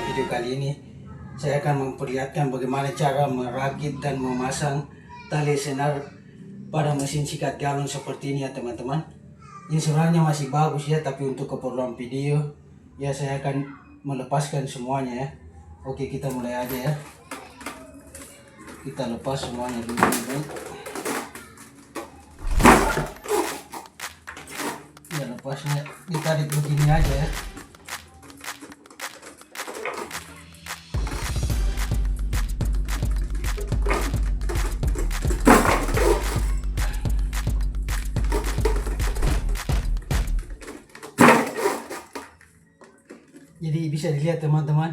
video kali ini saya akan memperlihatkan bagaimana cara merakit dan memasang tali senar pada mesin sikat galon seperti ini ya teman-teman. Ini sebenarnya masih bagus ya, tapi untuk keperluan video ya saya akan melepaskan semuanya ya. Oke, kita mulai aja ya. Kita lepas semuanya dulu ya. Ya, lepasnya ditarik begini aja ya. Jadi bisa dilihat teman-teman,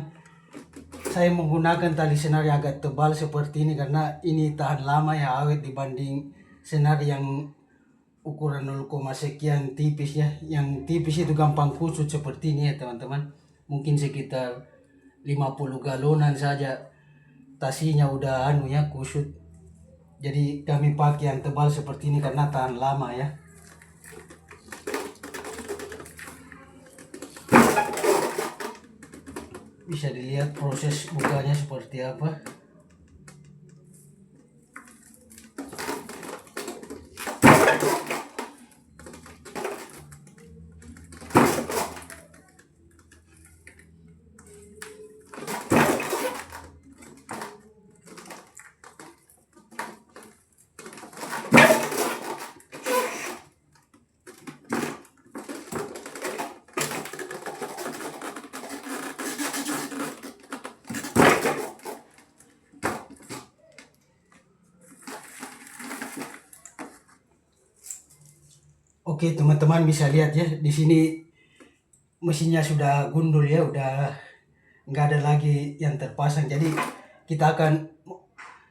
saya menggunakan tali senar yang agak tebal seperti ini karena ini tahan lama ya, awet dibanding senar yang ukuran 0, sekian tipis ya. Yang tipis itu gampang kusut seperti ini ya teman-teman. Mungkin sekitar 50 galonan saja tasinya udah kusut. Jadi kami pakai yang tebal seperti ini karena tahan lama ya. Bisa dilihat proses bukanya seperti apa. Oke teman-teman, bisa lihat ya, di sini mesinnya sudah gundul ya, udah nggak ada lagi yang terpasang. Jadi kita akan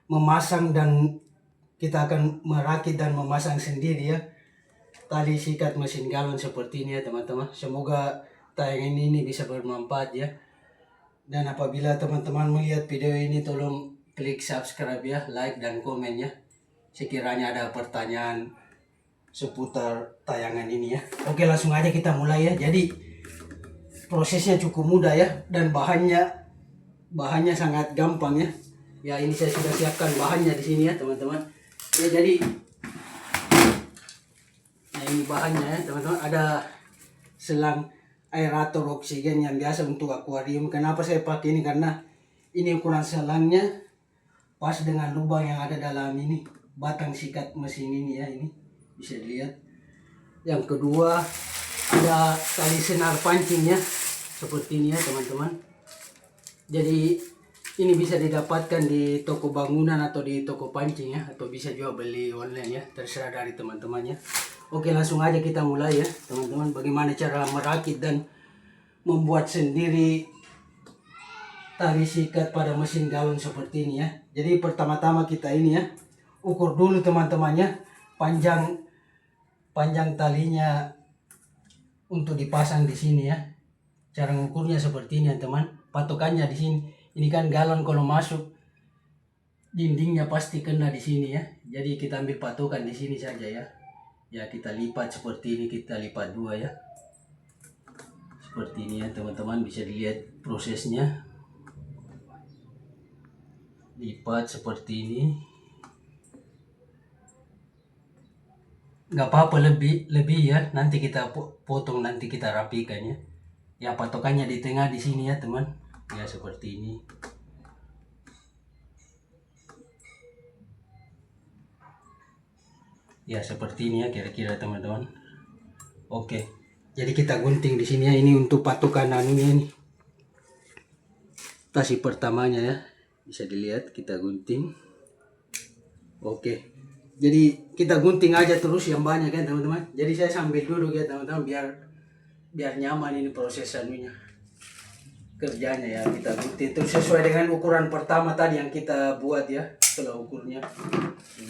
memasang dan kita akan merakit dan memasang sendiri ya tali sikat mesin galon seperti ini ya teman-teman. Semoga tayangan ini bisa bermanfaat ya. Dan apabila teman-teman melihat video ini, tolong klik subscribe ya, like dan komen ya, sekiranya ada pertanyaan seputar tayangan ini ya. Oke, langsung aja kita mulai ya. Jadi prosesnya cukup mudah ya, dan bahannya sangat gampang ya. Ya, ini saya sudah siapkan bahannya di sini ya teman-teman. Ya, jadi nah ini bahannya ya teman-teman. Ada selang aerator oksigen yang biasa untuk akuarium. Kenapa saya pakai ini? Karena ini ukuran selangnya pas dengan lubang yang ada dalam ini batang sikat mesin ini ya, ini bisa dilihat. Yang kedua, ada tali senar pancingnya seperti ini ya teman-teman. Jadi ini bisa didapatkan di toko bangunan atau di toko pancing ya, atau bisa juga beli online ya, terserah dari teman-temannya. Oke, langsung aja kita mulai ya teman-teman, bagaimana cara merakit dan membuat sendiri tali sikat pada mesin galon seperti ini ya. Jadi pertama-tama kita ini ya, ukur dulu teman-temannya panjang talinya untuk dipasang di sini ya. Cara mengukurnya seperti ini ya teman. Patokannya di sini. Ini kan galon, kalau masuk dindingnya pasti kena di sini ya. Jadi kita ambil patokan di sini saja ya. Ya, kita lipat seperti ini, kita lipat dua ya. Seperti ini ya teman-teman, bisa dilihat prosesnya. Lipat seperti ini. Nggak apa-apa lebih ya, nanti kita potong, nanti kita rapikan ya. Ya, patokannya di tengah di sini ya teman. Ya, seperti ini. Ya, seperti ini ya kira-kira teman-teman. Oke, jadi kita gunting di sini ya. Ini untuk patokan ini tasi pertamanya ya, bisa dilihat kita gunting. Oke, jadi kita gunting aja terus yang banyak kan teman-teman. Jadi saya sambil duduk ya teman-teman, biar nyaman ini proses kerjanya ya. Kita gunting terus sesuai dengan ukuran pertama tadi yang kita buat ya. Setelah ukurnya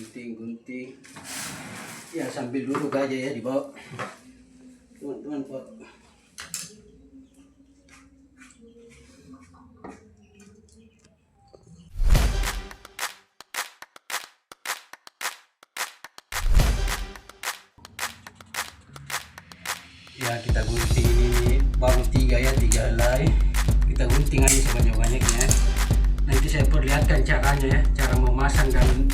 gunting ya, sambil duduk aja ya di bawah teman-teman. Ya, kita gunting ini baru 3 helai. Kita gunting aja sebanyak perlihatkan caranya ya, cara memasang. Dan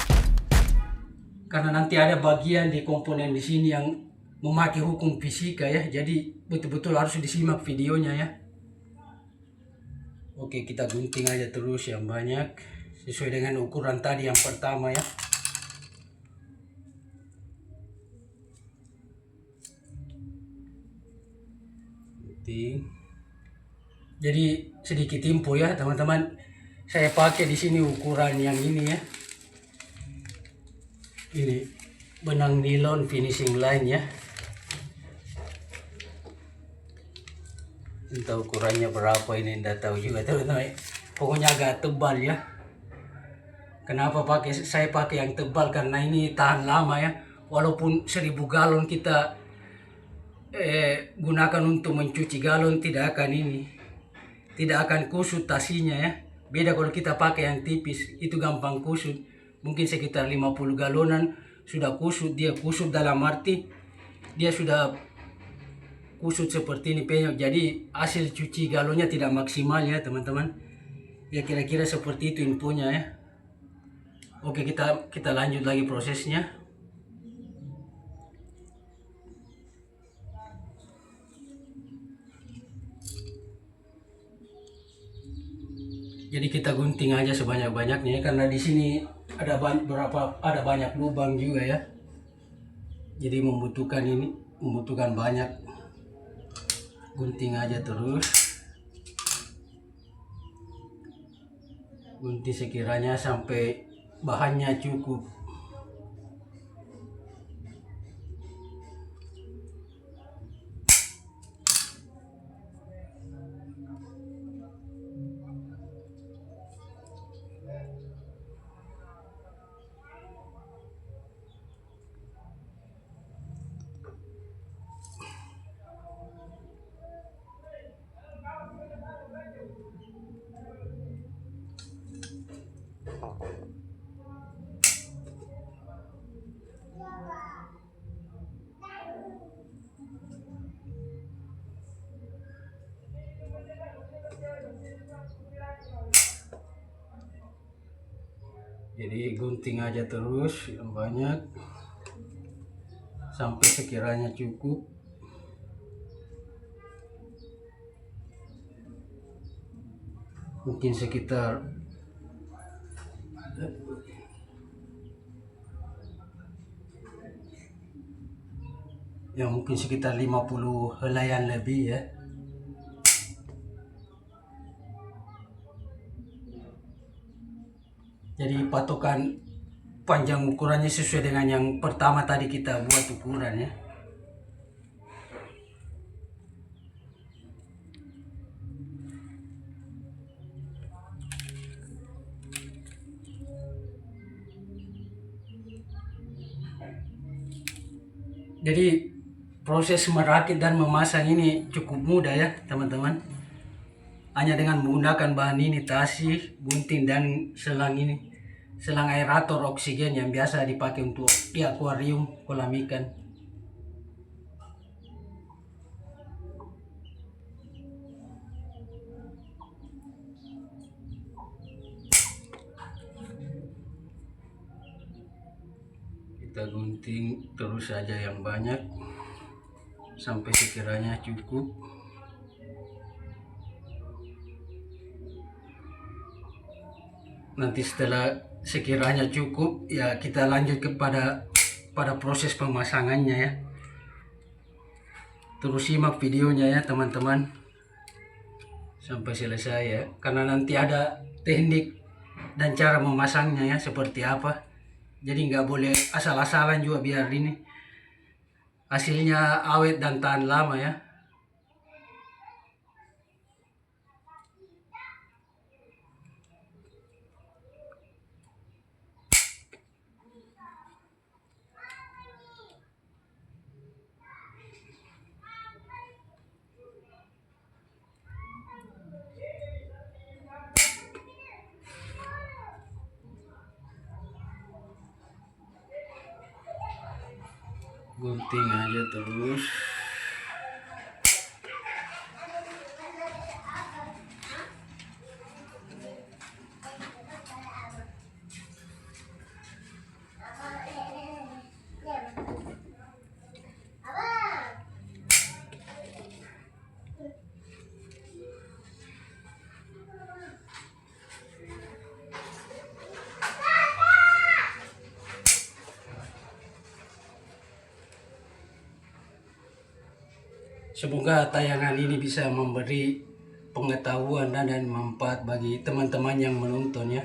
karena nanti ada bagian di komponen di sini yang memakai hukum fisika ya, jadi betul-betul harus disimak videonya ya. Oke, kita gunting aja terus yang banyak sesuai dengan ukuran tadi yang pertama ya. Gunting. Jadi sedikit info ya teman-teman, saya pakai di sini ukuran yang ini ya. Ini benang nilon finishing line ya. Entah ukurannya berapa ini, tidak tahu juga teman-teman. Pokoknya agak tebal ya. Kenapa saya pakai yang tebal? Karena ini tahan lama ya. Walaupun 1000 galon kita gunakan untuk mencuci galon, tidak akan kusut tasinya ya. Beda kalau kita pakai yang tipis, itu gampang kusut. Mungkin sekitar 50 galonan sudah kusut. Dia kusut dalam arti dia sudah kusut seperti ini penyok. Jadi hasil cuci galonnya tidak maksimal ya teman-teman. Ya kira-kira seperti itu infonya ya. Oke, kita lanjut lagi prosesnya. Jadi kita gunting aja sebanyak-banyaknya ya, karena di sini ada banyak lubang juga ya. Jadi membutuhkan banyak. Gunting aja terus. Gunting sekiranya sampai bahannya cukup. Jadi gunting aja terus yang banyak sampai sekiranya cukup. Mungkin sekitar mungkin sekitar 50 helaian lebih ya. Jadi patokan panjang ukurannya sesuai dengan yang pertama tadi kita buat ukuran ya. Jadi proses merakit dan memasang ini cukup mudah ya teman-teman. Hanya dengan menggunakan bahan ini, tasi, gunting, dan selang ini. Selang aerator oksigen yang biasa dipakai untuk di akuarium kolam ikan. Kita gunting terus saja yang banyak sampai sekiranya cukup. Nanti setelah sekiranya cukup ya kita lanjut pada proses pemasangannya ya. Terus simak videonya ya teman-teman sampai selesai ya, karena nanti ada teknik dan cara memasangnya ya seperti apa. Jadi nggak boleh asal-asalan juga, biar ini hasilnya awet dan tahan lama ya. Gunting aja terus. Semoga tayangan ini bisa memberi pengetahuan dan manfaat bagi teman-teman yang menonton ya.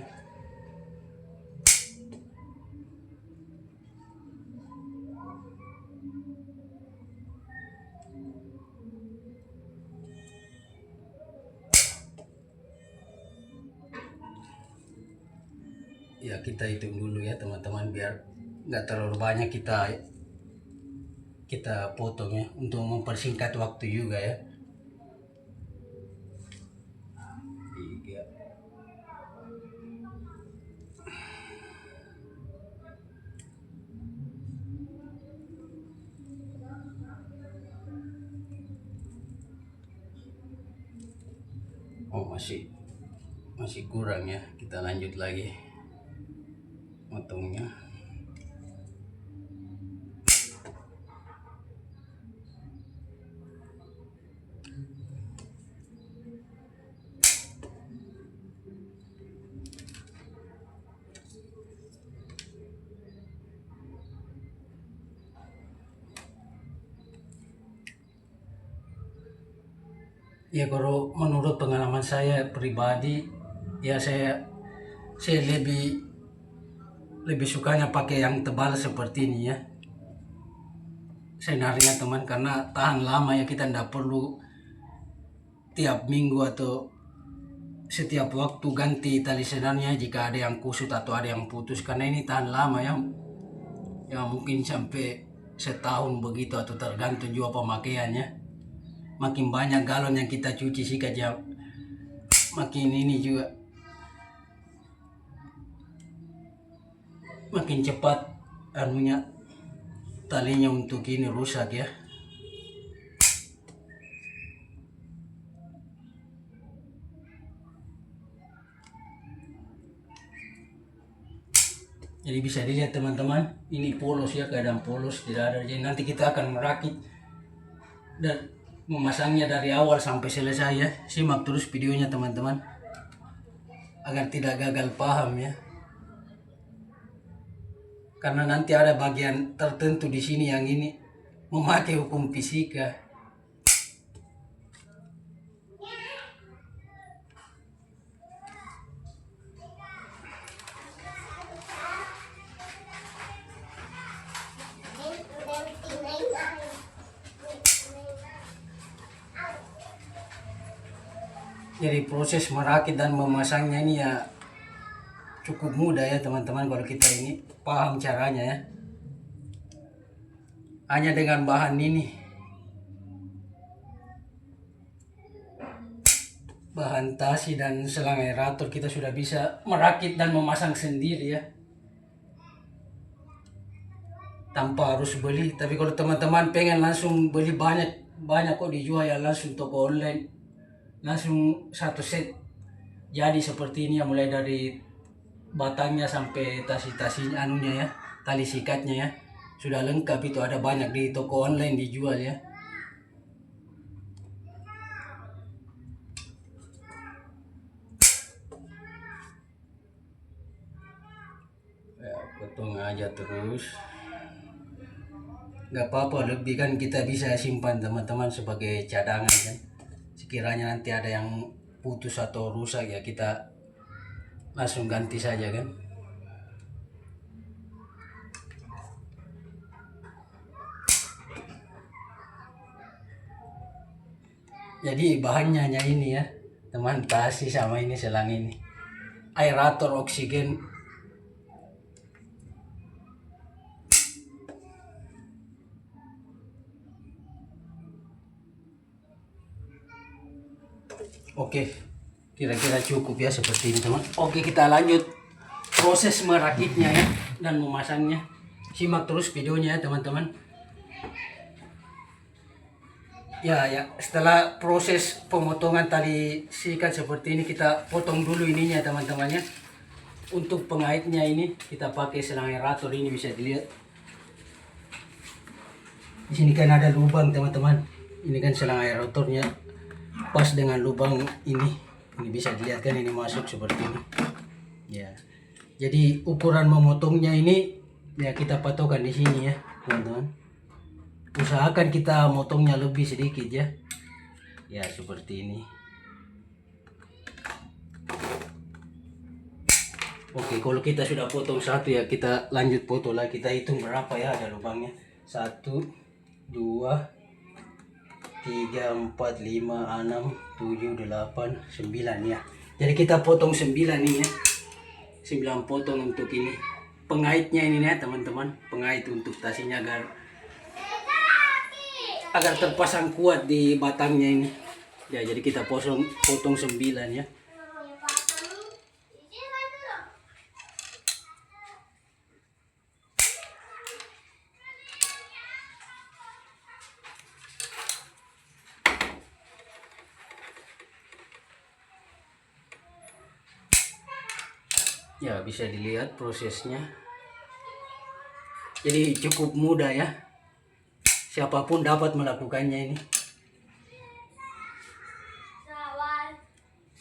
Ya kita hitung dulu ya teman-teman, biar nggak terlalu banyak kita potong ya, untuk mempersingkat waktu juga ya. 3. Oh masih kurang ya, kita lanjut lagi motongnya. Ya kalau menurut pengalaman saya pribadi ya, saya lebih sukanya pakai yang tebal seperti ini ya senarnya teman, karena tahan lama ya, kita tidak perlu tiap minggu atau setiap waktu ganti tali senarnya jika ada yang kusut atau ada yang putus, karena ini tahan lama ya, mungkin sampai setahun begitu, atau tergantung juga pemakaiannya. Makin banyak galon yang kita cuci sih aja, makin ini juga makin cepat anunya, talinya untuk ini rusak ya. Jadi bisa dilihat teman-teman, ini polos ya, keadaan polos, tidak ada. Jadi nanti kita akan merakit dan memasangnya dari awal sampai selesai ya. Simak terus videonya teman-teman, agar tidak gagal paham ya. Karena nanti ada bagian tertentu di sini yang ini memakai hukum fisika. Jadi proses merakit dan memasangnya ini ya cukup mudah ya teman-teman, kalau kita ini paham caranya ya. Hanya dengan bahan ini, bahan tasi dan selang aerator, kita sudah bisa merakit dan memasang sendiri ya, tanpa harus beli. Tapi kalau teman-teman pengen langsung beli banyak kok dijual ya, langsung toko online, langsung satu set jadi seperti ini ya, mulai dari batangnya sampai tasi-tasinya anunya ya, tali sikatnya ya, sudah lengkap itu, ada banyak di toko online dijual ya. Ya potong aja terus, nggak apa-apa, lebih kan kita bisa simpan teman-teman sebagai cadangan kan, sekiranya nanti ada yang putus atau rusak ya, kita langsung ganti saja kan. Jadi bahannya hanya ini ya teman, tasi sama ini selang ini, aerator oksigen. Oke, kira-kira cukup ya seperti ini teman. Oke, kita lanjut proses merakitnya ya dan memasangnya. Simak terus videonya ya teman-teman. Ya, setelah proses pemotongan tali sikat seperti ini, kita potong dulu ininya teman-teman ya. Untuk pengaitnya ini kita pakai selang aerator, ini bisa dilihat. Di sini kan ada lubang teman-teman. Ini kan selang aeratornya pas dengan lubang ini. Ini bisa dilihat kan, ini masuk seperti ini. Ya. Jadi ukuran memotongnya ini ya kita patokan di sini ya, teman-teman. usahakan kita motongnya lebih sedikit ya. Ya seperti ini. Oke, kalau kita sudah potong satu ya, kita lanjut potong lagi. Kita hitung berapa ya ada lubangnya. 1, 2, 3, 4, 5, 6, 7, 8, 9 ya. Jadi kita potong 9 nih ya. 9 potong untuk ini. Pengaitnya ini ya teman-teman. Pengait untuk tasinya agar terpasang kuat di batangnya ini. Ya, jadi kita potong 9 ya. Ya, bisa dilihat prosesnya. Jadi cukup mudah ya. Siapapun dapat melakukannya ini.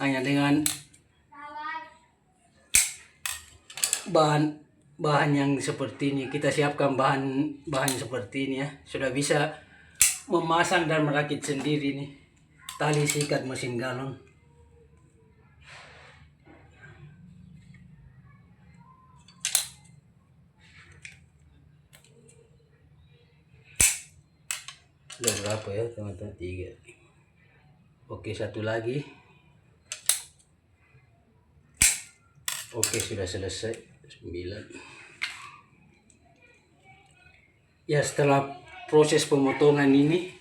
Hanya dengan bahan yang seperti ini. Kita siapkan bahan seperti ini ya. Sudah bisa memasang dan merakit sendiri nih. Tali sikat mesin galon. Sudah berapa ya teman-teman? 3. Oke, satu lagi. Oke, sudah selesai. 9. Ya, setelah proses pemotongan ini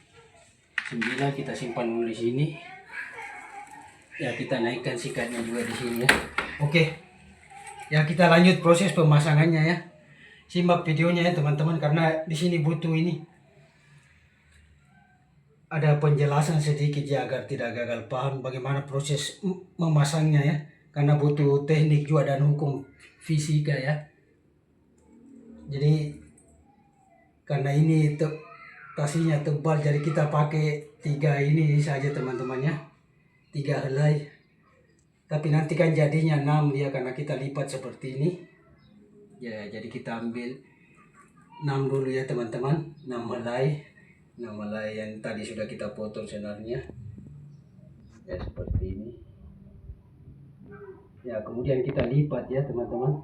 9 kita simpan dulu di sini. Ya, kita naikkan sikatnya juga di sini ya. Oke. Ya, kita lanjut proses pemasangannya ya. Simak videonya ya teman-teman, karena di sini butuh ini. Ada penjelasan sedikit ya agar tidak gagal paham bagaimana proses memasangnya ya. Karena butuh teknik juga dan hukum fisika ya. Jadi karena ini tasinya tebal, jadi kita pakai 3 ini saja teman-teman ya. 3 helai. Tapi nanti kan jadinya 6 ya, karena kita lipat seperti ini. Ya, jadi kita ambil 6 dulu ya teman-teman. 6 helai. 6 helai yang tadi sudah kita potong senarnya. Ya, seperti ini. Ya, kemudian kita lipat ya teman-teman.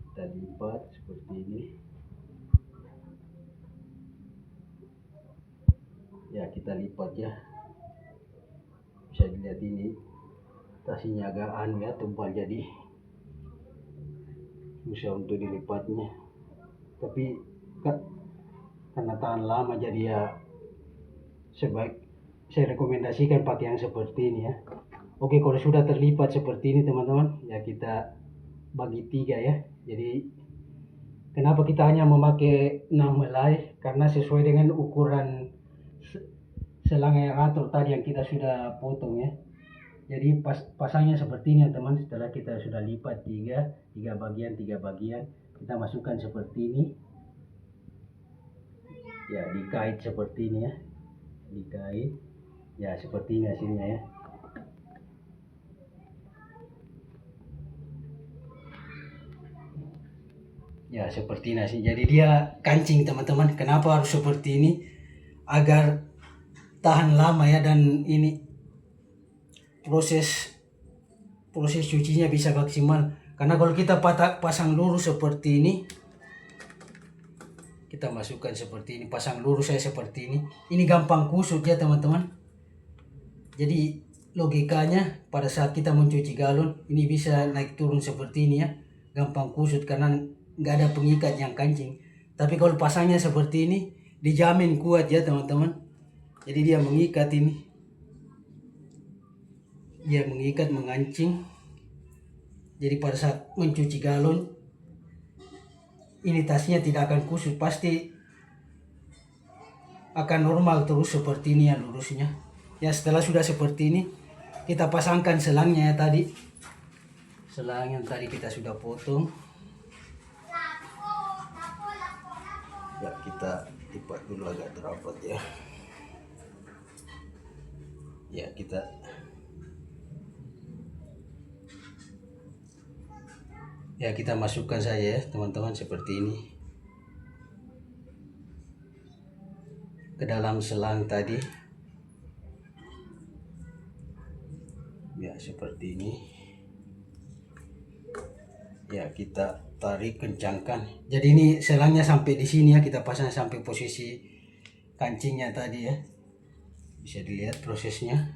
Kita lipat seperti ini. Ya, kita lipat ya. Bisa dilihat ini tasinya agak ya, tebal, jadi bisa untuk dilipatnya. Tapi karena tahan lama, jadi ya saya rekomendasikan pakai yang seperti ini ya. Oke, kalau sudah terlipat seperti ini teman-teman, ya kita bagi 3 ya. Jadi kenapa kita hanya memakai 6 helai? Karena sesuai dengan ukuran selang aerator tadi yang kita sudah potong ya. Jadi pasangnya seperti ini ya teman. Setelah kita sudah lipat 3 bagian, kita masukkan seperti ini. Ya, dikait seperti ini ya. Dikait. Ya, seperti ini hasilnya ya. Ya, seperti ini hasilnya. Jadi dia kancing teman-teman. Kenapa harus seperti ini? Agar tahan lama ya, dan ini proses cucinya bisa maksimal. Karena kalau kita pasang lurus seperti ini, kita masukkan seperti ini, pasang lurus saya seperti ini gampang kusut ya teman-teman. Jadi logikanya pada saat kita mencuci galon ini bisa naik turun seperti ini ya, gampang kusut karena nggak ada pengikat yang kancing. Tapi kalau pasangnya seperti ini dijamin kuat ya teman-teman. Jadi dia mengikat ini, dia mengikat, mengancing. Jadi pada saat mencuci galon ini tasnya tidak akan kusut, pasti akan normal terus seperti ini ya lurusnya. Ya, setelah sudah seperti ini kita pasangkan selangnya ya tadi. Selang yang tadi kita sudah potong. Ya, kita lipat dulu agak rapat ya. Ya, kita masukkan saja ya teman-teman seperti ini. ke dalam selang tadi. Ya seperti ini. Ya kita tarik kencangkan. Jadi ini selangnya sampai di sini ya, kita pasang sampai posisi kancingnya tadi ya. Bisa dilihat prosesnya.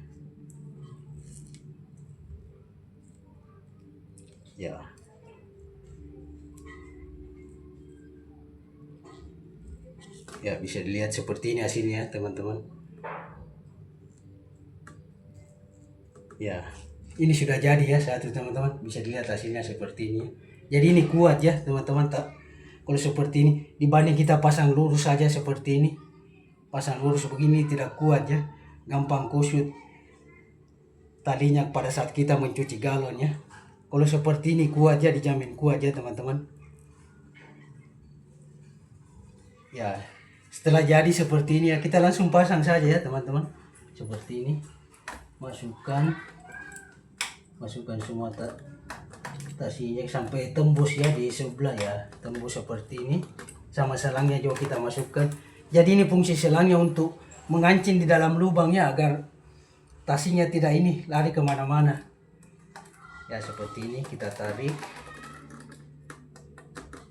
Ya. Ya bisa dilihat seperti ini hasilnya teman-teman. Ya, ini sudah jadi ya satu teman-teman. Bisa dilihat hasilnya seperti ini. Jadi ini kuat ya teman-teman. Tak kalau seperti ini dibanding kita pasang lurus saja seperti ini. Pasang lurus begini tidak kuat ya. Gampang kusut talinya pada saat kita mencuci galon ya. Kalau seperti ini kuat ya, dijamin kuat ya teman-teman. Ya, setelah jadi seperti ini ya, kita langsung pasang saja ya teman-teman. Seperti ini. Masukkan semua tasinya sampai tembus ya di sebelah ya, tembus seperti ini. Sama selangnya juga kita masukkan. Jadi ini fungsi selangnya untuk mengancing di dalam lubangnya agar tasinya tidak ini lari kemana-mana. Ya seperti ini kita tarik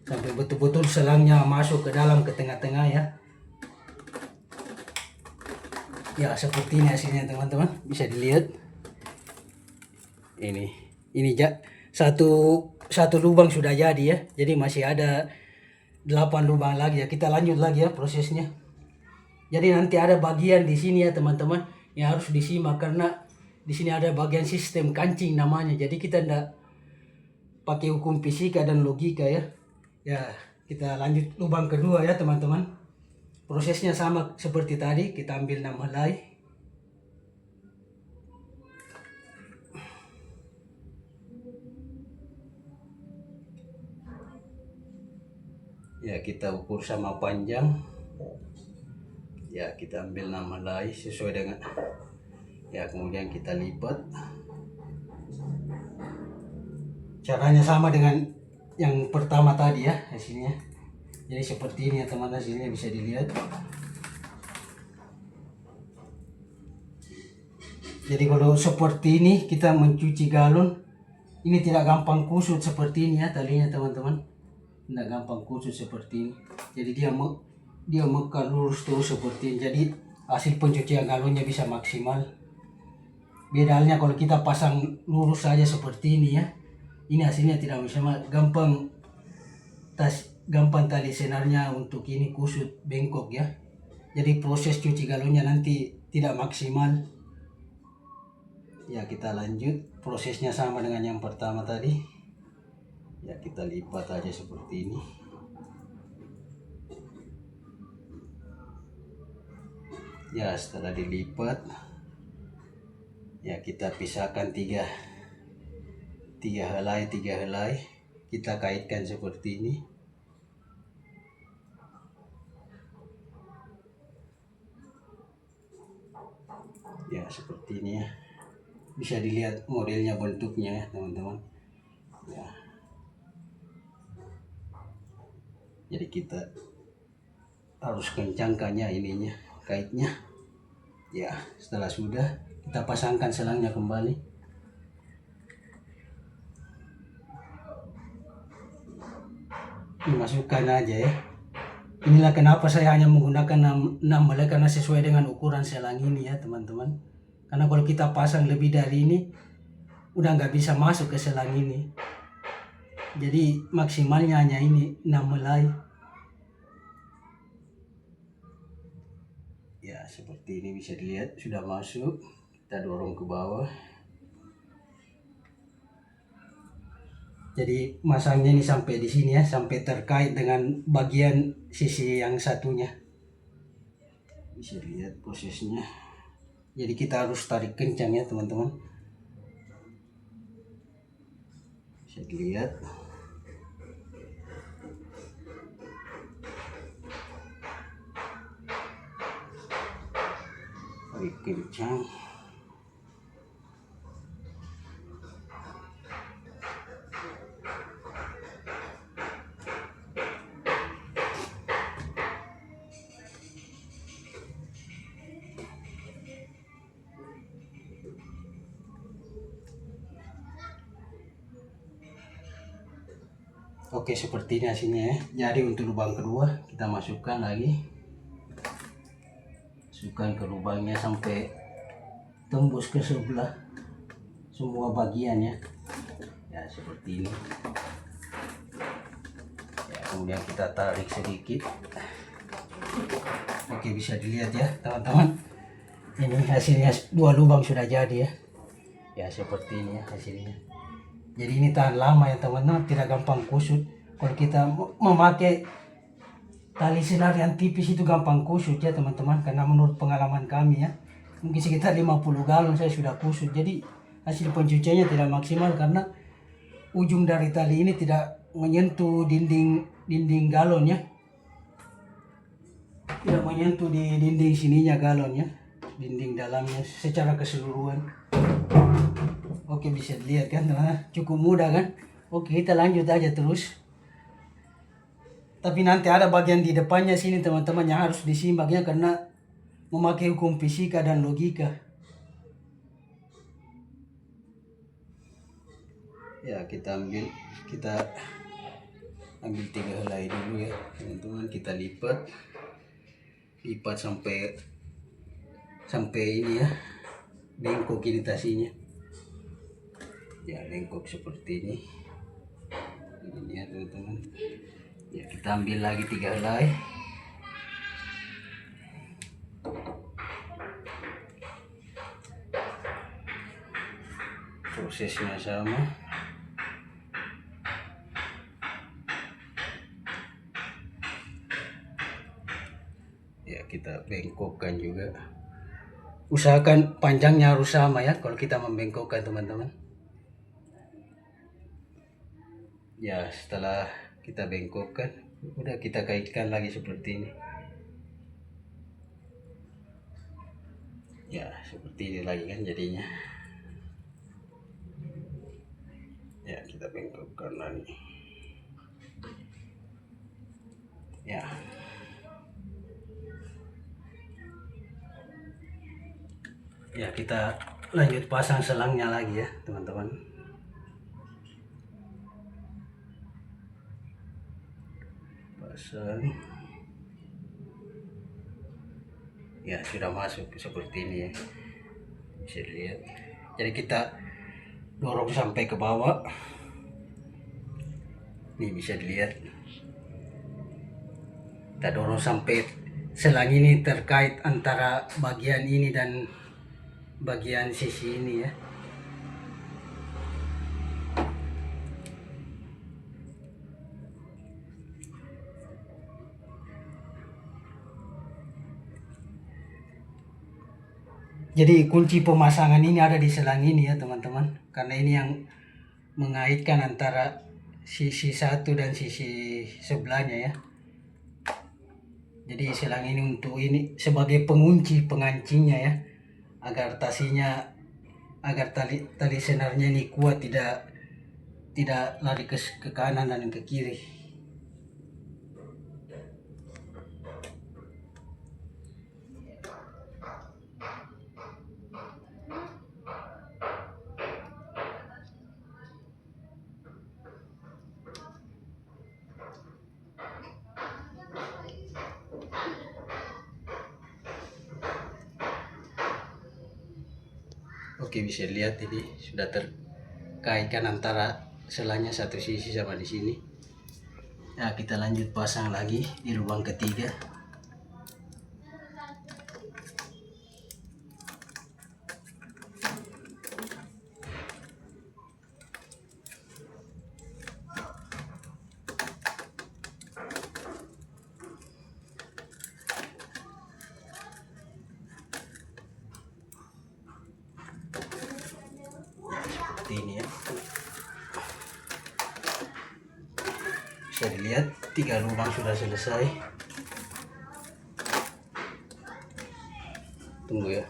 sampai betul-betul selangnya masuk ke dalam, ke tengah-tengah ya. Ya seperti ini hasilnya teman-teman, bisa dilihat. Ini satu lubang sudah jadi ya. Jadi masih ada 8 lubang lagi ya. Kita lanjut lagi ya prosesnya. Jadi nanti ada bagian di sini ya teman-teman yang harus disimak, karena di sini ada bagian sistem kancing namanya. Jadi kita tidak pakai hukum fisika dan logika ya. Ya, kita lanjut lubang kedua ya teman-teman. Prosesnya sama seperti tadi, kita ambil 6 helai. Ya kita ukur sama panjang. Ya kita ambil 6 helai sesuai dengan, ya kemudian kita lipat. Caranya sama dengan yang pertama tadi ya hasilnya. Jadi seperti ini ya teman, hasilnya bisa dilihat. Jadi kalau seperti ini kita mencuci galon, ini tidak gampang kusut seperti ini ya talinya teman-teman. Tidak gampang kusut seperti ini. Jadi dia mekar lurus terus seperti ini. Jadi hasil pencucian galonnya bisa maksimal. Beda halnya kalau kita pasang lurus saja seperti ini ya. Ini hasilnya tidak maksimal, gampang tali senarnya untuk ini kusut, bengkok ya. Jadi proses cuci galonnya nanti tidak maksimal. Ya kita lanjut, prosesnya sama dengan yang pertama tadi. Ya kita lipat aja seperti ini. Ya setelah dilipat, ya kita pisahkan tiga helai, kita kaitkan seperti ini. Ya seperti ini ya, bisa dilihat modelnya, bentuknya ya teman-teman ya. Jadi kita harus kencangkannya ininya, kaitnya ya. Setelah sudah, kita pasangkan selangnya kembali. Dimasukkan aja ya. Inilah kenapa saya hanya menggunakan 6 helai, karena sesuai dengan ukuran selang ini ya teman-teman. Karena kalau kita pasang lebih dari ini, udah nggak bisa masuk ke selang ini. Jadi maksimalnya hanya ini 6 helai. Ya seperti ini bisa dilihat sudah masuk. Kita dorong ke bawah. Jadi masangnya ini sampai di sini ya, sampai terkait dengan bagian sisi yang satunya. Bisa dilihat prosesnya. Jadi kita harus tarik kencang ya teman-teman. Bisa dilihat. Tarik kencang. Oke, seperti ini hasilnya ya. Jadi untuk lubang kedua kita masukkan lagi, masukkan ke lubangnya sampai tembus ke sebelah semua bagiannya ya, seperti ini ya. Kemudian kita tarik sedikit. Oke, bisa dilihat ya teman-teman, ini hasilnya 2 lubang sudah jadi ya. Ya seperti ini ya hasilnya. Jadi ini tahan lama ya teman-teman, tidak gampang kusut. Kalau kita memakai tali senar yang tipis itu gampang kusut ya teman-teman, karena menurut pengalaman kami ya, mungkin sekitar 50 galon saya sudah kusut. Jadi hasil pencuciannya tidak maksimal karena ujung dari tali ini tidak menyentuh dinding galon ya, tidak menyentuh di dinding sininya galon ya, dinding dalamnya secara keseluruhan. Oke, bisa dilihat kan teman-teman, cukup mudah kan. Oke, kita lanjut aja terus. Tapi nanti ada bagian di depannya sini teman-teman yang harus disimak ya, karena memakai hukum fisika dan logika. Ya, kita ambil 3 helai dulu ya teman-teman. Kita lipat sampai ini ya, bengkok ini tasinya ya, bengkok seperti ini ya teman-teman ya. Kita ambil lagi 3 helai. Prosesnya sama ya, kita bengkokkan juga. Usahakan panjangnya harus sama ya kalau kita membengkokkan teman-teman ya. Setelah kita bengkokkan, udah kita kaitkan lagi seperti ini ya, seperti ini lagi kan jadinya ya. Kita bengkokkan lagi ya. Ya, kita lanjut pasang selangnya lagi ya teman-teman. Pasang ya, sudah masuk seperti ini ya, bisa dilihat. Jadi kita dorong sampai ke bawah, ini bisa dilihat. Kita dorong sampai selang ini terkait antara bagian ini dan bagian sisi ini ya. Jadi kunci pemasangan ini ada di selang ini ya teman-teman, karena ini yang mengaitkan antara sisi satu dan sisi sebelahnya ya. Jadi selang ini untuk ini sebagai pengunci pengancinya ya, agar tali senarnya ini kuat, tidak lari ke kanan dan ke kiri. Oke, bisa lihat ini sudah terkaitkan antara selangnya satu sisi sama di sini. Nah, kita lanjut pasang lagi di lubang ketiga. Ini ya, bisa dilihat 3 lubang sudah selesai. Tunggu ya,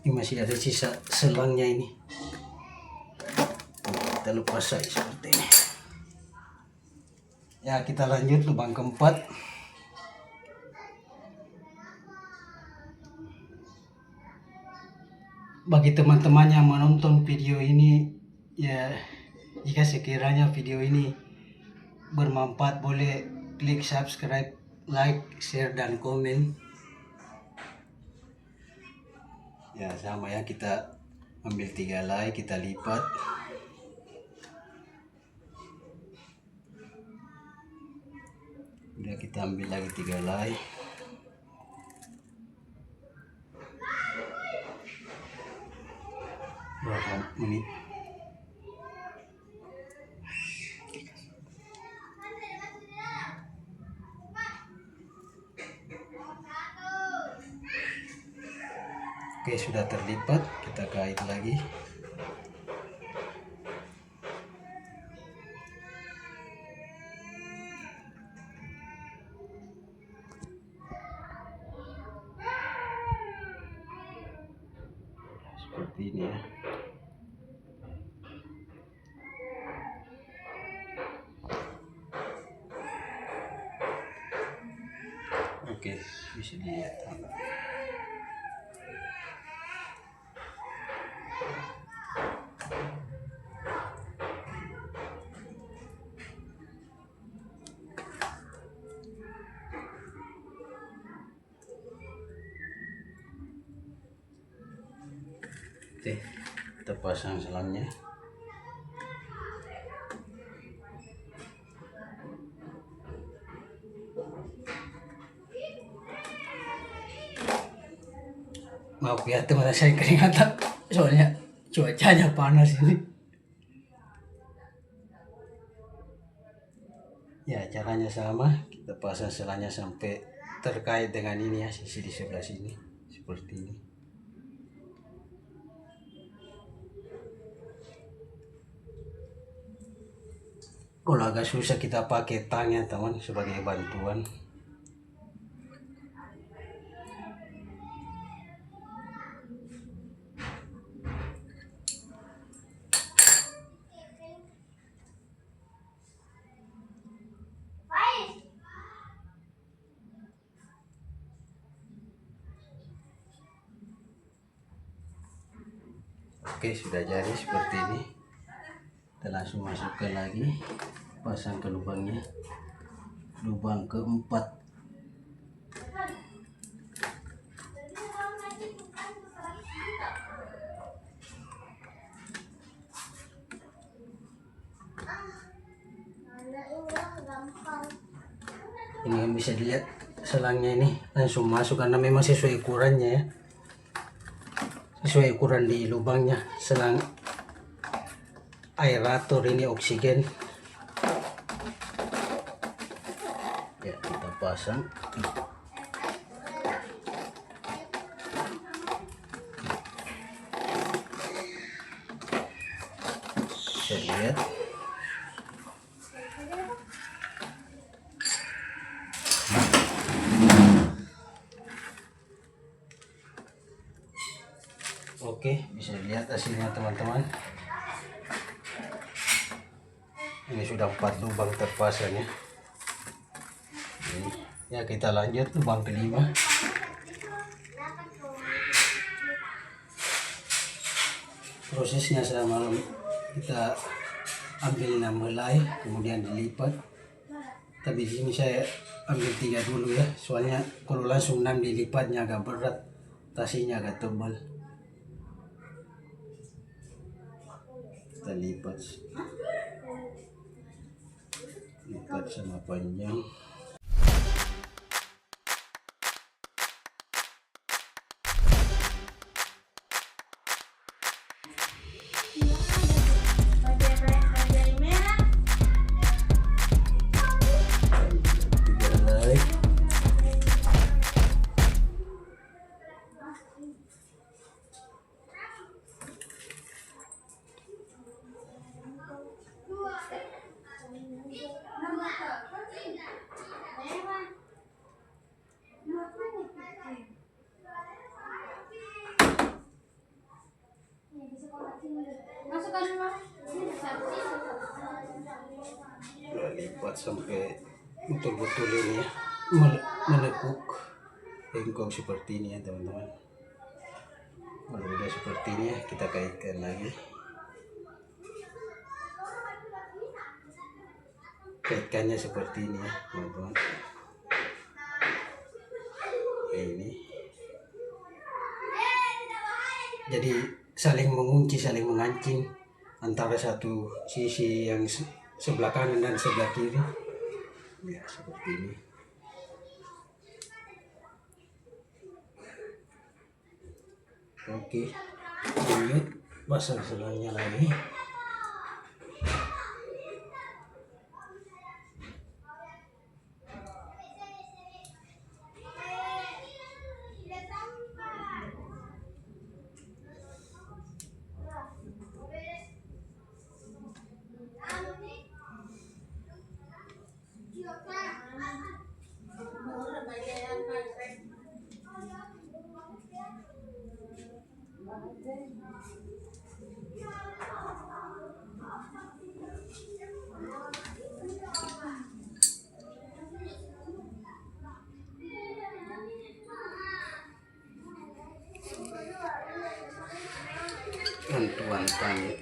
ini masih ada sisa selangnya ini, kita lepas saja seperti ini ya. Kita lanjut lubang keempat. Bagi teman-teman yang menonton video ini ya, Jika sekiranya video ini bermanfaat, boleh klik subscribe, like, share, dan komen. Ya sama ya, kita ambil 3 helai, kita lipat. Udah, kita ambil lagi 3 helai. Berapa menit? Oke, sudah terlipat, kita kait lagi. Seperti ini ya. Oke, bisa dilihat. Oke, kita pasang selangnya. Maaf ya teman, saya keringatan soalnya cuacanya panas ini. Ya, caranya sama, kita pasang selangnya sampai terkait dengan ini ya, sisi di sebelah sini seperti ini. Kalau agak susah kita pakai tang ya teman, sebagai bantuan. Oke, sudah jadi seperti ini. Kita langsung masukkan lagi, pasang ke lubangnya, lubang keempat. Ini yang bisa dilihat selangnya ini langsung masuk karena memang sesuai ukurannya ya, sesuai ukuran di lubangnya. Selang aerator ini oksigen ya, kita pasang. Bisa lihat oke, bisa lihat hasilnya teman-teman. Ini sudah 4 lubang terpasang ya. Ini. Ya, kita lanjut lubang kelima. Prosesnya sama, kita ambil 6 helai, kemudian dilipat. Tapi di sini saya ambil 3 dulu ya, soalnya kalau langsung 6 dilipatnya agak berat, tasinya agak tebal. Kita lipat sama panjang. Lipat sampai betul-betul ini ya, menekuk bengkok seperti ini ya teman-teman. Kalau udah seperti ini ya, kita kaitkan lagi. kaitkannya seperti ini ya teman-teman. Ini jadi saling mengunci, saling mengancing antara satu sisi yang sebelah kanan dan sebelah kiri ya, seperti ini. Oke, lanjut pasang selangnya lagi. Bantuan kami.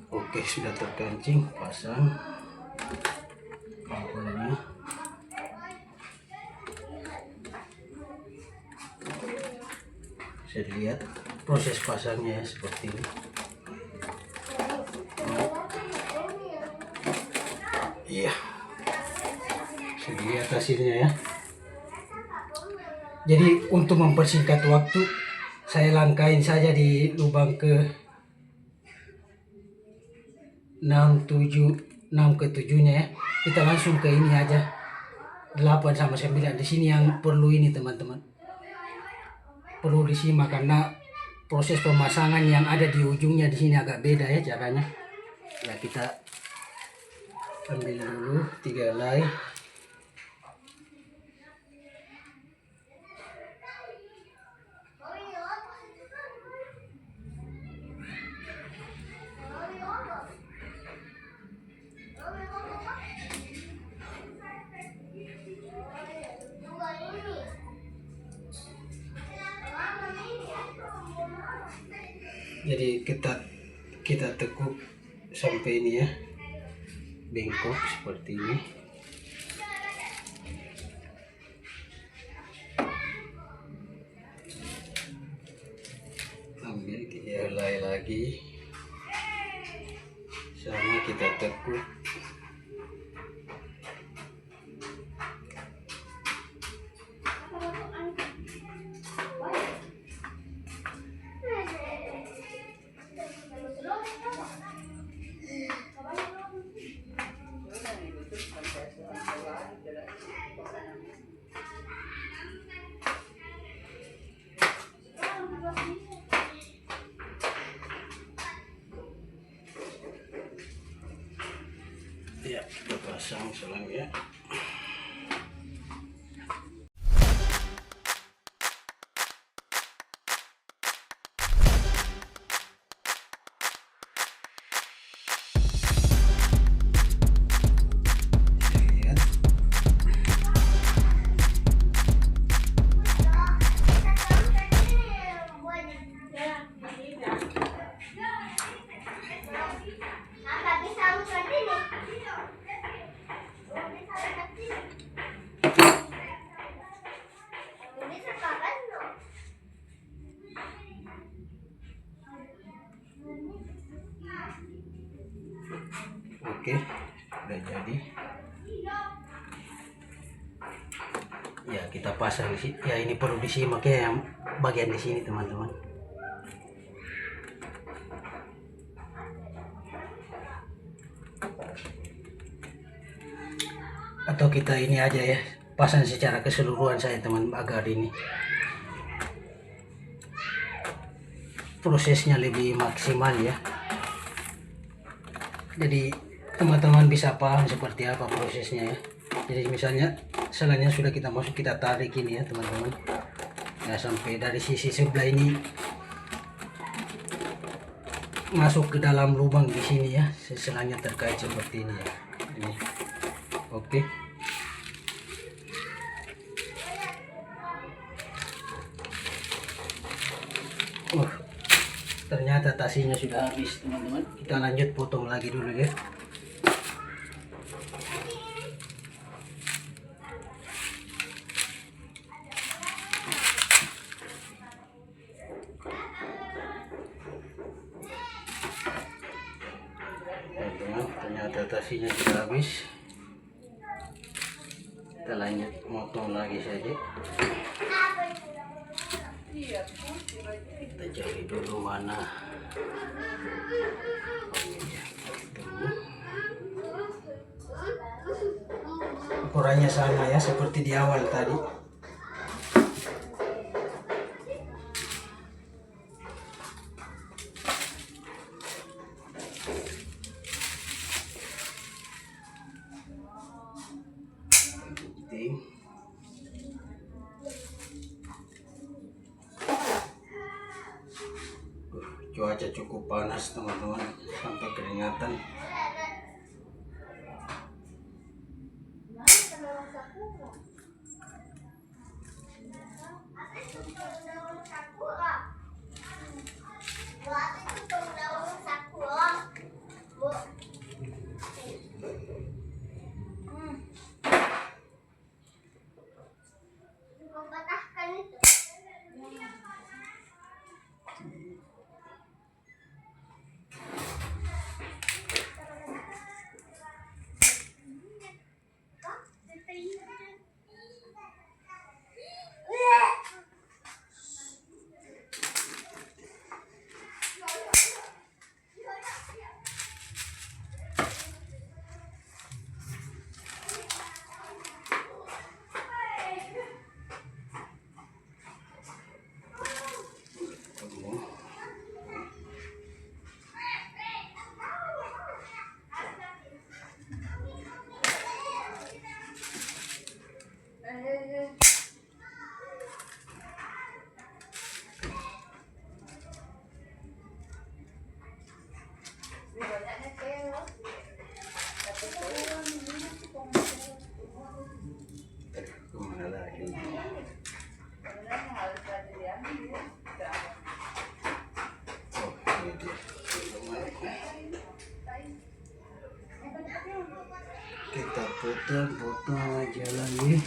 Oke, sudah terkancing, pasang kabelnya. Bisa dilihat proses pasangnya seperti ini. Iya, bisa dilihat hasilnya ya. Jadi untuk mempersingkat waktu, saya langkain saja di lubang ke 6 ke 7-nya ya. Kita langsung ke ini aja, 8 sama 9. Di sini yang perlu ini teman-teman, perlu disimak karena proses pemasangan yang ada di ujungnya di sini agak beda ya caranya. Ya kita ambil dulu 3 helai. Jadi kita tekuk sampai ini ya, bengkok seperti ini. Ambil 3 helai lagi, sama kita tekuk. Ya, kita pasang selangnya. Oke, udah jadi. Ya kita pasang di sini. Ya ini perlu disimak ya yang bagian di sini teman-teman. Atau kita ini aja ya, pasang secara keseluruhan saya teman, agar ini prosesnya lebih maksimal ya. Jadi teman-teman bisa paham seperti apa prosesnya ya. Jadi misalnya selangnya sudah kita masuk, kita tarik ini ya teman-teman ya, sampai dari sisi sebelah ini masuk ke dalam lubang di sini ya, selangnya terkait seperti ini ya. Ini. Oke, ternyata tasinya sudah habis teman-teman. Kita lanjut potong lagi dulu ya. Teman-teman, ternyata tasinya sudah habis. Kita lanjut potong lagi saja. Kita cari dulu mana ukurannya sama ya seperti di awal tadi. Cuaca cukup panas teman-teman, sampai keringatan. Kemana lagi? Kita potong aja lagi.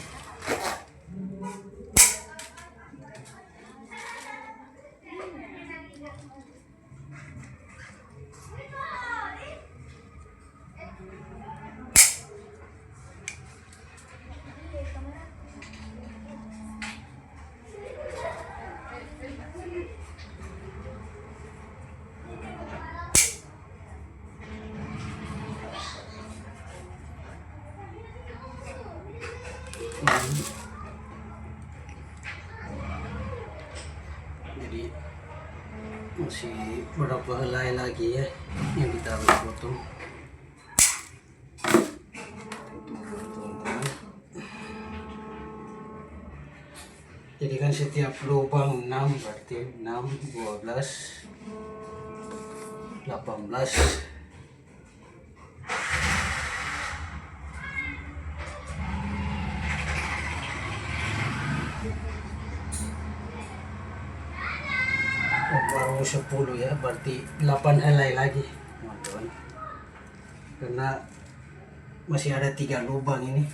Jadi masih berapa helai lagi ya yang kita harus potong. Jadi kan setiap lubang 6, berarti 6, 12, 18. Baru 10 ya, berarti 8 helai lagi teman-teman, karena masih ada 3 lubang ini.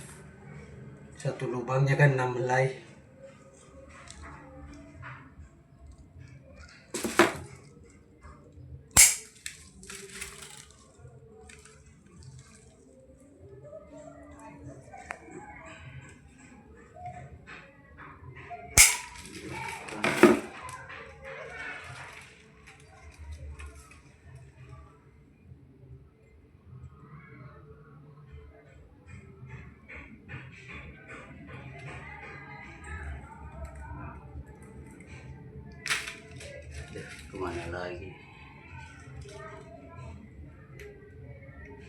Satu lubangnya kan 6 helai. Kemana lagi?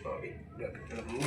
Oh, udah ketemu.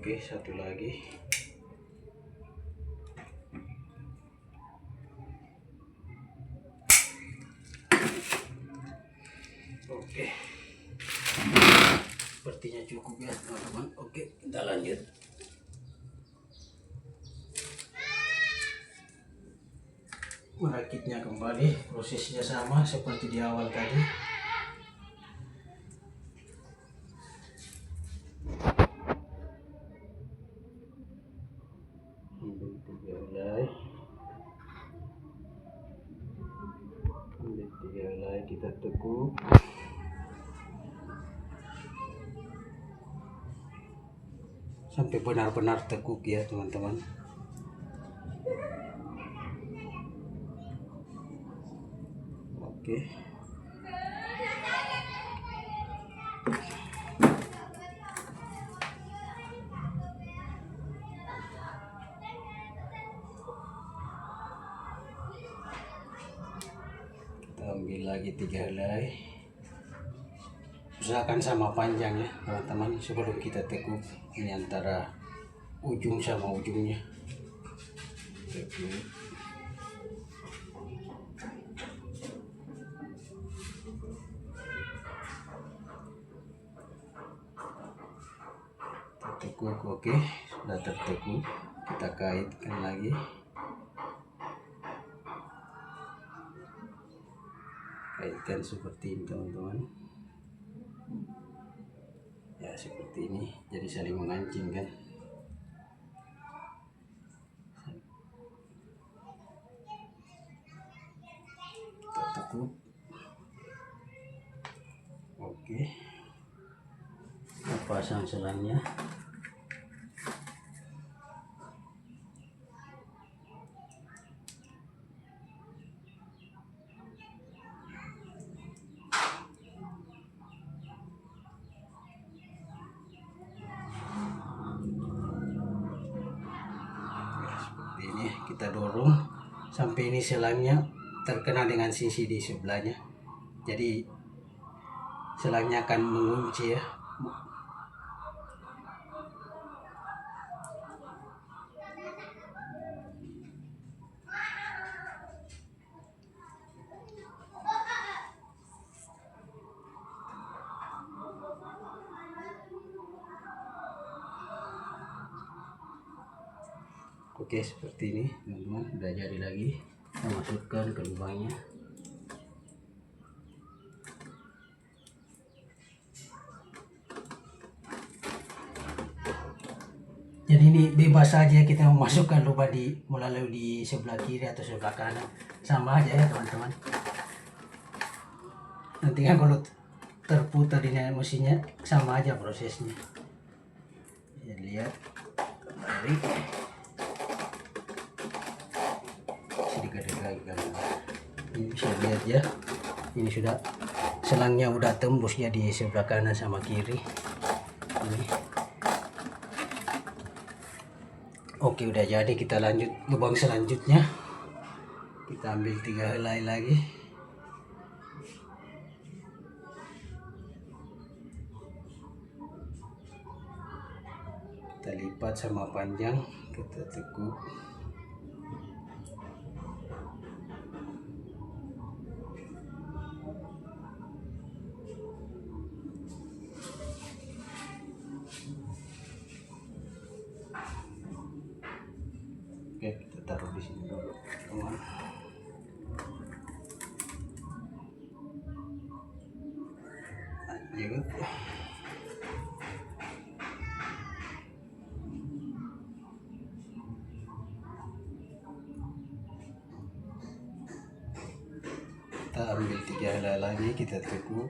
Oke, satu lagi. Oke, sepertinya cukup ya teman-teman. Oke, kita lanjut. Merakitnya kembali, prosesnya sama seperti di awal tadi. Ambil 3 helai, kita tekuk. Sampai benar-benar tekuk ya teman-teman. Oke. Kita ambil lagi 3 helai. Usahakan sama panjang ya teman-teman sebelum kita tekuk. Ini antara ujung sama ujungnya. Tekuk. Tertekuk, oke, sudah tertekuk. Kita kaitkan lagi. Kaitkan seperti ini teman-teman. Ya seperti ini, jadi saling mengancing kan. Kita tekuk. Oke, kita pasang selangnya. Ini kita dorong sampai ini selangnya terkena dengan sisi di sebelahnya, jadi selangnya akan mengunci ya. Oke, seperti ini teman-teman, udah jadi lagi. Kita masukkan ke lubangnya. Jadi ini bebas saja kita memasukkan lubang melalui di sebelah kiri atau sebelah kanan, sama aja ya teman-teman. Nanti kan kalau terputar ini mesinnya sama aja prosesnya. Ya, lihat tarik. Sedikit lagi kan. Ini bisa lihat ya. Ini sudah selangnya udah tembusnya di sebelah kanan sama kiri. Ini. Oke, udah jadi. Kita lanjut lubang selanjutnya. Kita ambil 3 helai lagi. Kita lipat sama panjang, kita tekuk. Oke, kita taruh di sini dulu, teman. Lanjut. Kita ambil 3 helai lagi, kita tekuk.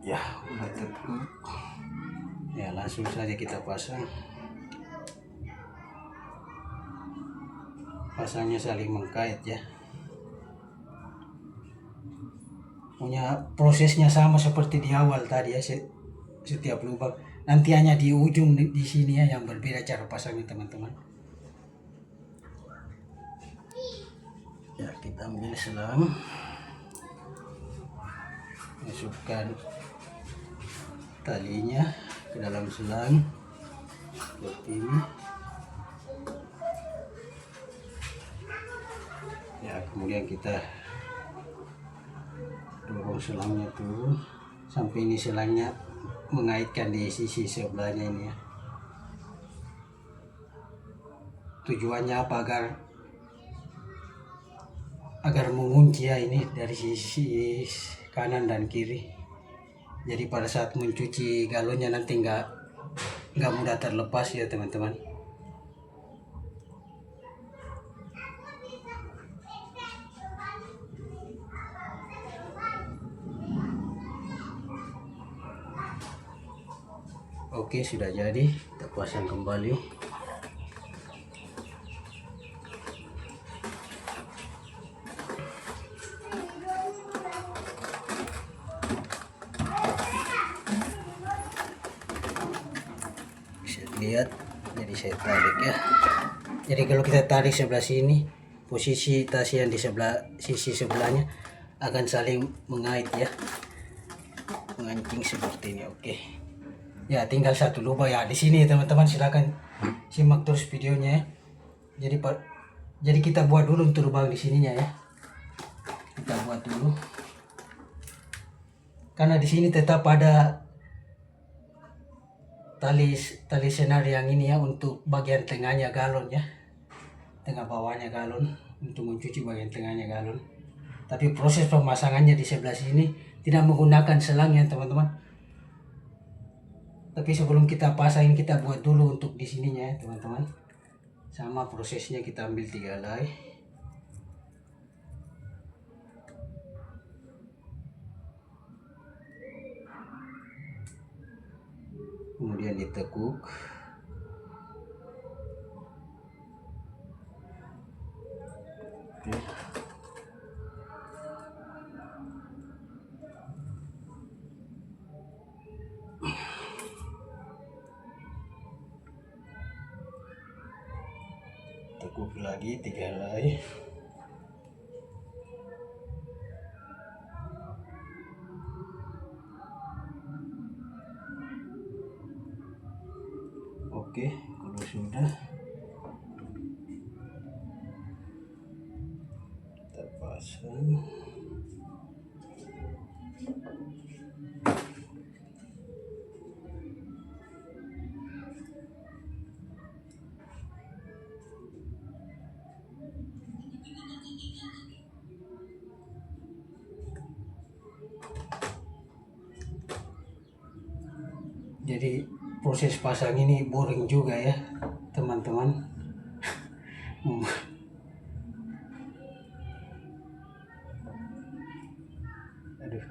Ya, udah tekuk. Ya, langsung saja kita pasang. Pasangnya saling mengkait ya. Punya prosesnya sama seperti di awal tadi ya, setiap lubang. Nanti hanya di ujung di sini ya yang berbeda cara pasangnya teman-teman. Ya, kita ambil selang. masukkan talinya ke dalam selang seperti ini ya. Kemudian kita dorong selangnya turun sampai ini selangnya mengaitkan di sisi sebelahnya ini ya. Tujuannya apa? Agar mengunci ya ini dari sisi kanan dan kiri. Jadi pada saat mencuci galonnya nanti nggak mudah terlepas ya teman-teman. Oke, sudah jadi, kita pasang kembali. Bisa lihat, jadi saya tarik ya. Jadi kalau kita tarik sebelah sini, posisi tas yang di sisi sebelahnya akan saling mengait ya, mengancing seperti ini. Oke. Ya, tinggal satu lubang ya di sini teman-teman, silakan simak terus videonya ya. Jadi kita buat dulu untuk lubang di sininya ya. Kita buat dulu. Karena di sini tetap ada tali senar yang ini ya, untuk bagian tengahnya galon ya. Tengah bawahnya galon, untuk mencuci bagian tengahnya galon. Tapi proses pemasangannya di sebelah sini tidak menggunakan selang ya teman-teman. Tapi sebelum kita pasang, kita buat dulu untuk di sininya ya teman-teman. Sama prosesnya, kita ambil 3 helai. Kemudian ditekuk. Oke. Tekuk lagi 3 helai. Oke, kalau sudah kita pasang. Jadi proses pasang ini boring juga ya teman-teman. Aduh.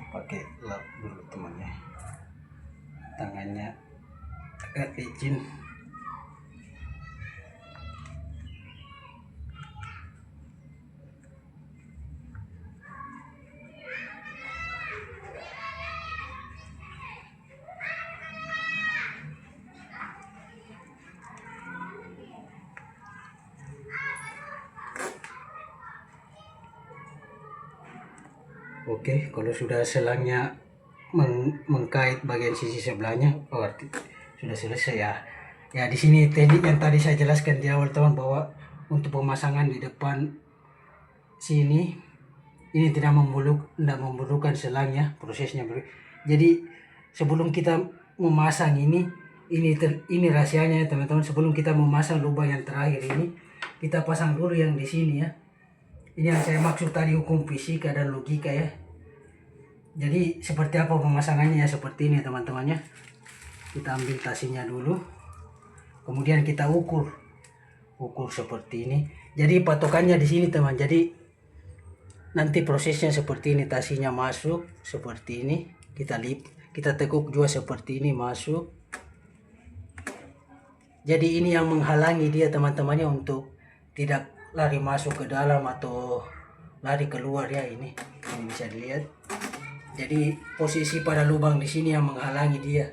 Pakai lap dulu temannya, tangannya agak licin. Oke, kalau sudah selangnya mengkait bagian sisi sebelahnya, berarti sudah selesai ya. Ya, di sini teknik yang tadi saya jelaskan di awal teman, bahwa untuk pemasangan di depan sini ini tidak memerlukan selangnya, prosesnya. Jadi sebelum kita memasang ini rahasianya ya teman-teman. Sebelum kita memasang lubang yang terakhir ini, kita pasang dulu yang di sini ya. Ini yang saya maksud tadi, hukum fisika dan logika ya. Jadi seperti apa pemasangannya ya, seperti ini teman-temannya. Kita ambil tasinya dulu, kemudian kita ukur seperti ini. Jadi patokannya di sini teman. Jadi nanti prosesnya seperti ini, tasinya masuk seperti ini, kita tekuk juga seperti ini masuk. Jadi ini yang menghalangi dia teman-temannya untuk tidak lari masuk ke dalam atau lari keluar ya. Ini bisa dilihat. Jadi posisi pada lubang di sini yang menghalangi dia,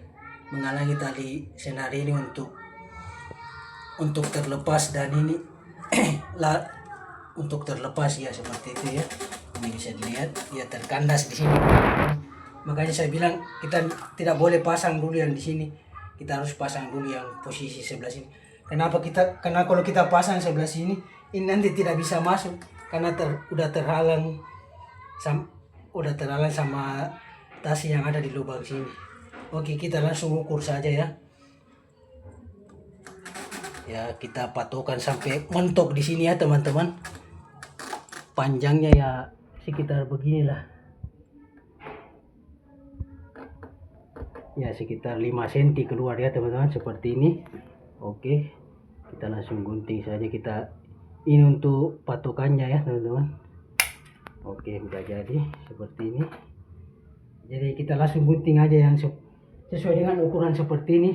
menghalangi tali senar ini untuk terlepas, dan ini untuk terlepas ya, seperti itu ya. Ini bisa dilihat ya, terkandas di sini. Makanya saya bilang kita tidak boleh pasang dulu yang di sini, kita harus pasang dulu yang posisi sebelah sini. Karena kalau kita pasang sebelah sini, ini nanti tidak bisa masuk karena udah terhalang sama tasi yang ada di lubang sini. Oke, kita langsung ukur saja ya. Ya, kita patokan sampai mentok di sini ya teman-teman. Panjangnya ya sekitar beginilah. Ya, sekitar 5 cm keluar ya teman-teman, seperti ini. Oke, kita langsung gunting saja. Ini untuk patokannya ya teman-teman. Oke, udah jadi seperti ini. Jadi kita langsung gunting aja yang sesuai dengan ukuran seperti ini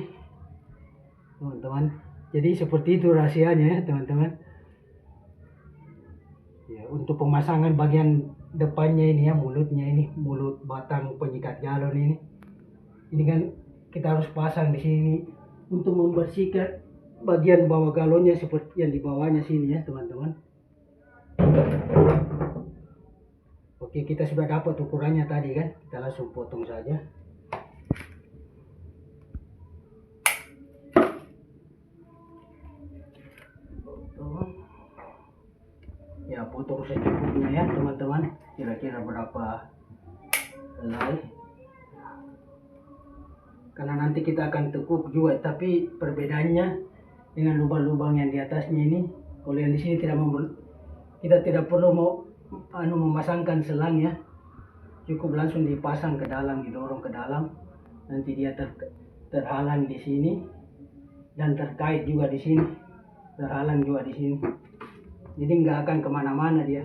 teman-teman. Jadi seperti itu rahasianya ya teman-teman. Ya, untuk pemasangan bagian depannya ini ya, mulutnya ini, mulut batang penyikat galon ini. Ini kan kita harus pasang di sini untuk membersihkan bagian bawah galonnya seperti yang di bawahnya sini ya teman-teman. Oke, kita sudah dapat ukurannya tadi kan, kita langsung potong saja. Ya, potong secukupnya ya teman-teman, kira-kira berapa helai. Karena nanti kita akan tekuk juga, tapi perbedaannya dengan lubang-lubang yang di atasnya ini, kalau yang di sini kita tidak perlu memasangkan selang ya, cukup langsung dipasang ke dalam, didorong ke dalam, nanti dia terhalang di sini dan terkait juga di sini, terhalang juga di sini, jadi nggak akan kemana-mana dia.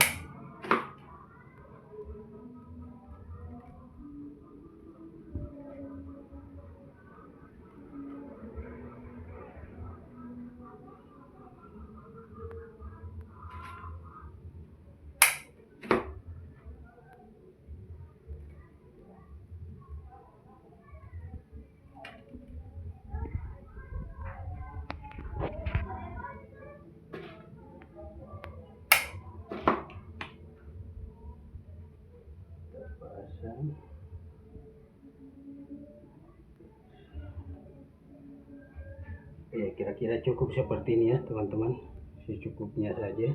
Ya, kira-kira cukup seperti ini ya teman-teman, secukupnya saja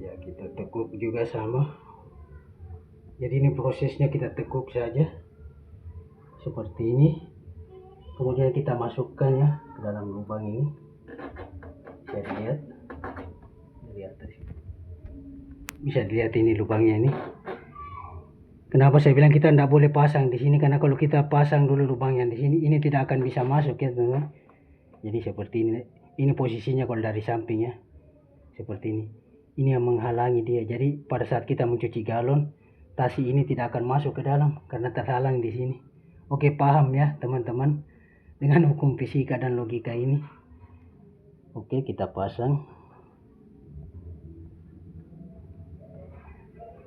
ya. Kita tekuk juga sama, jadi ini prosesnya, kita tekuk saja seperti ini, kemudian kita masukkan ya ke dalam lubang ini. Bisa dilihat dari atas, bisa dilihat ini lubangnya ini. Kenapa saya bilang kita tidak boleh pasang di sini? Karena kalau kita pasang dulu lubang yang di sini, ini tidak akan bisa masuk ya teman-teman. Jadi seperti ini. Ini posisinya kalau dari samping ya, seperti ini. Ini yang menghalangi dia. Jadi pada saat kita mencuci galon, tasi ini tidak akan masuk ke dalam karena terhalang di sini. Oke, paham ya teman-teman dengan hukum fisika dan logika ini. Oke, kita pasang.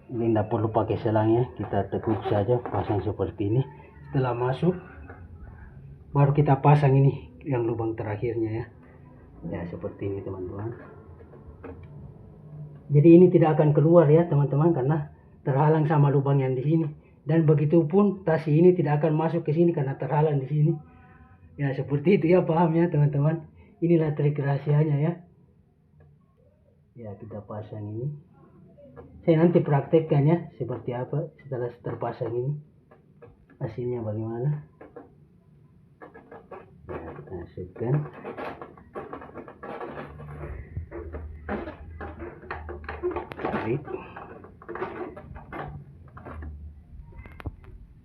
Ini tidak perlu pakai selang ya, kita tekuk saja, pasang seperti ini. Setelah masuk, baru kita pasang ini yang lubang terakhirnya ya. Ya, seperti ini teman-teman. Jadi ini tidak akan keluar ya teman-teman, karena terhalang sama lubang yang di sini. Dan begitu pun tasi ini tidak akan masuk ke sini karena terhalang di sini. Ya, seperti itu ya, paham ya teman-teman. Inilah trik rahasianya ya. Ya, kita pasang ini. Saya nanti praktekkan ya seperti apa setelah terpasang ini, hasilnya bagaimana. Ya, kita masukkan. Tarik.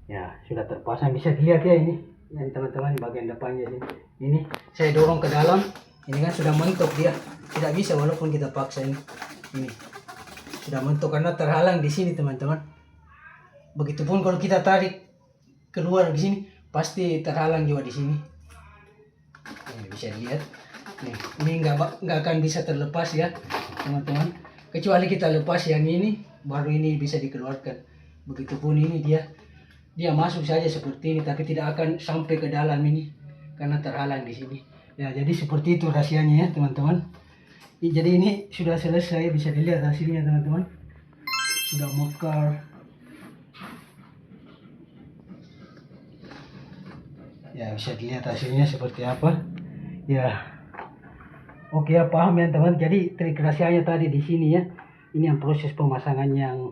Ya, sudah terpasang, bisa dilihat ya ini. Yang teman-teman bagian depannya sini. Ini saya dorong ke dalam. Ini kan sudah mentok dia. Tidak bisa walaupun kita paksa ini. sudah mentok karena terhalang di sini teman-teman. Begitupun kalau kita tarik keluar di sini pasti terhalang juga di sini. Bisa lihat. Nih, ini nggak akan bisa terlepas ya teman-teman. Kecuali kita lepas yang ini, baru ini bisa dikeluarkan. Begitupun ini dia masuk saja seperti ini, tapi tidak akan sampai ke dalam ini karena terhalang di sini. Ya, jadi seperti itu rahasianya ya teman-teman. Jadi ini sudah selesai, bisa dilihat hasilnya teman-teman. Sudah mekar. Ya, bisa dilihat hasilnya seperti apa. Ya. Oke ya, paham ya teman. Jadi trik rahasianya tadi di sini ya. Ini yang proses pemasangan yang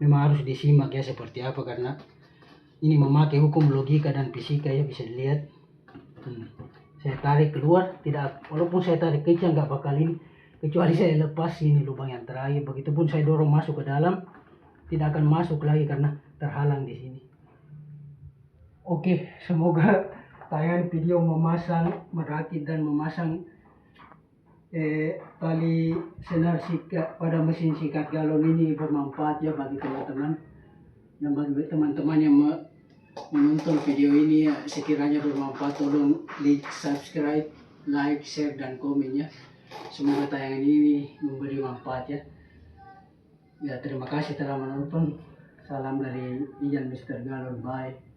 memang harus disimak ya seperti apa, karena ini memakai hukum logika dan fisika ya, bisa dilihat. Saya tarik keluar, tidak, walaupun saya tarik kencang nggak bakal ini, kecuali saya lepas ini lubang yang terakhir. Begitupun saya dorong masuk ke dalam, tidak akan masuk lagi karena terhalang di sini. Oke, semoga tayangan video merakit dan memasang tali senar sikat pada mesin sikat galon ini bermanfaat ya bagi teman-teman. Dan bagi teman-teman yang menonton video ini ya, sekiranya bermanfaat, tolong klik subscribe, like, share, dan komen ya. Semoga tayangan ini memberi manfaat ya. Ya, terima kasih telah menonton. Salam dari Ijan Mr. Galon. Bye.